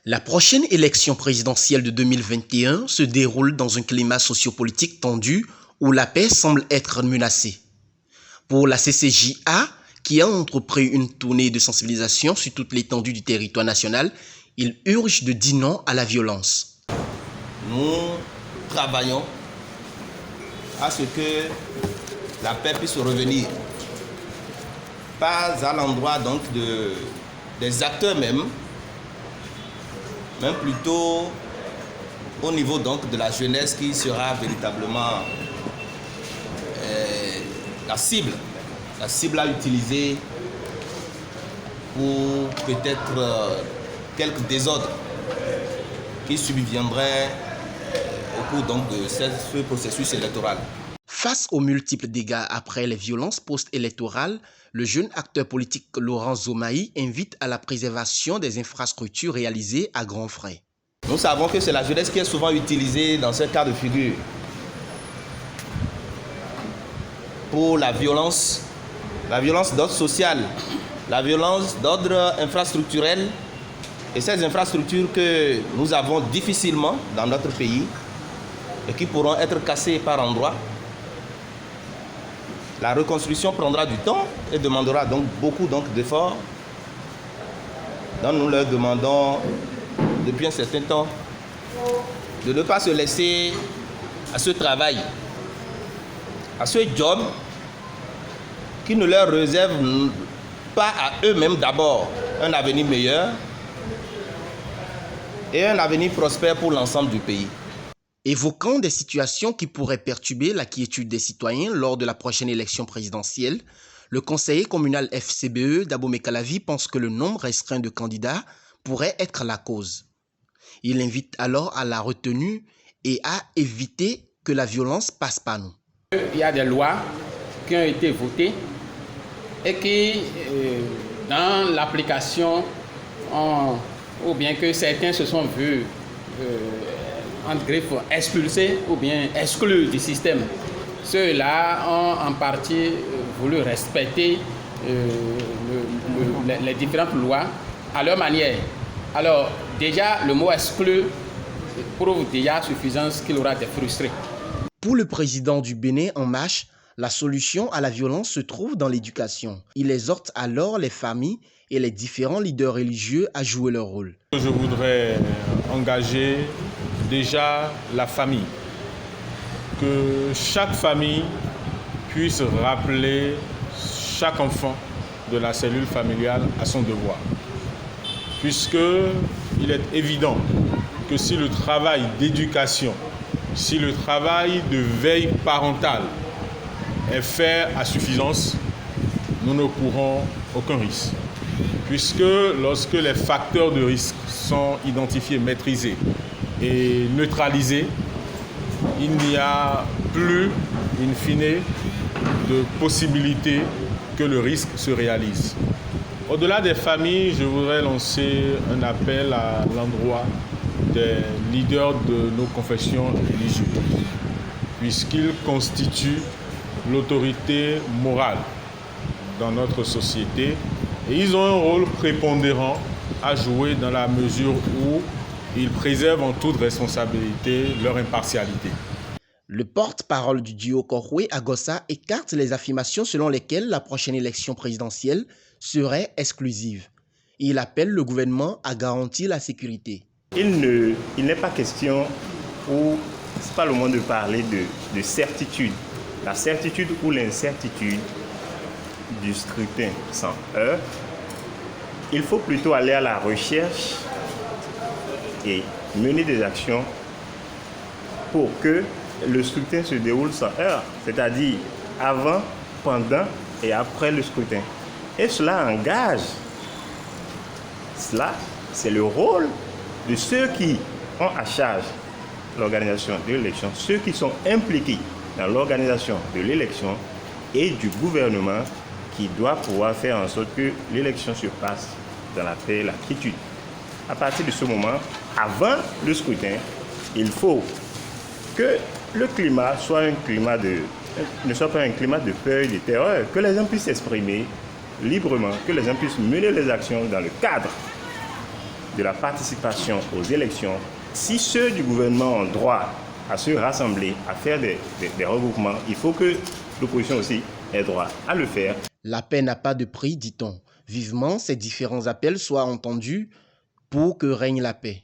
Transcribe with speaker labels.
Speaker 1: La prochaine élection présidentielle de 2021 se déroule dans un climat sociopolitique tendu où la paix semble être menacée. Pour la CCJA, qui a entrepris une tournée de sensibilisation sur toute l'étendue du territoire national, il urge de dire non à la violence.
Speaker 2: Nous travaillons à ce que la paix puisse revenir, pas à l'endroit donc des acteurs même plutôt au niveau donc de la jeunesse qui sera véritablement la cible à utiliser pour peut-être quelques désordres qui subviendraient au cours donc de ce processus électoral.
Speaker 1: Face aux multiples dégâts après les violences post-électorales, le jeune acteur politique Laurent Zomaï invite à la préservation des infrastructures réalisées à grands frais.
Speaker 2: Nous savons que c'est la jeunesse qui est souvent utilisée dans ce cas de figure pour la violence d'ordre social, la violence d'ordre infrastructurel et ces infrastructures que nous avons difficilement dans notre pays et qui pourront être cassées par endroits. La reconstruction prendra du temps et demandera donc beaucoup d'efforts. Donc nous leur demandons depuis un certain temps de ne pas se laisser à ce travail, à ce job qui ne leur réserve pas à eux-mêmes d'abord un avenir meilleur et un avenir prospère pour l'ensemble du pays.
Speaker 1: Évoquant des situations qui pourraient perturber la quiétude des citoyens lors de la prochaine élection présidentielle, le conseiller communal FCBE Dabomey Calavi pense que le nombre restreint de candidats pourrait être la cause. Il invite alors à la retenue et à éviter que la violence passe par nous.
Speaker 3: Il y a des lois qui ont été votées et qui, dans l'application, ou bien que certains se sont vus entre griffes expulsés ou bien exclus du système. Ceux-là ont en partie voulu respecter les différentes lois à leur manière. Alors déjà le mot exclu prouve déjà suffisance qu'il aura des frustrés.
Speaker 1: Pour le président du Bénin En Marche, la solution à la violence se trouve dans l'éducation. Il exhorte alors les familles et les différents leaders religieux à jouer leur rôle.
Speaker 4: Je voudrais engager déjà la famille, que chaque famille puisse rappeler chaque enfant de la cellule familiale à son devoir. Puisqu'il est évident que si le travail d'éducation, si le travail de veille parentale est fait à suffisance, nous ne courons aucun risque. Puisque lorsque les facteurs de risque sont identifiés, maîtrisés et neutralisés, il n'y a plus, in fine, de possibilité que le risque se réalise. Au-delà des familles, je voudrais lancer un appel à l'endroit des leaders de nos confessions religieuses, puisqu'ils constituent l'autorité morale dans notre société et ils ont un rôle prépondérant à jouer dans la mesure où ils préservent en toute responsabilité leur impartialité.
Speaker 1: Le porte-parole du duo Korwe Agossa écarte les affirmations selon lesquelles la prochaine élection présidentielle serait exclusive. Il appelle le gouvernement à garantir la sécurité.
Speaker 5: Il n'est pas question, ou ce n'est pas le moment de parler de certitude. La certitude ou l'incertitude du scrutin sans heure, il faut plutôt aller à la recherche et mener des actions pour que le scrutin se déroule sans heure, c'est-à-dire avant, pendant et après le scrutin. Et cela engage, c'est le rôle de ceux qui ont à charge l'organisation de l'élection, ceux qui sont impliqués dans l'organisation de l'élection et du gouvernement qui doit pouvoir faire en sorte que l'élection se passe dans la paix et la quiétude. À partir de ce moment, avant le scrutin, il faut que le climat ne soit pas un climat de peur et de terreur, que les gens puissent s'exprimer librement, que les gens puissent mener les actions dans le cadre de la participation aux élections, si ceux du gouvernement ont droit à se rassembler, à faire des regroupements, il faut que l'opposition aussi ait droit à le faire.
Speaker 1: La paix n'a pas de prix, dit-on. Vivement, ces différents appels soient entendus pour que règne la paix.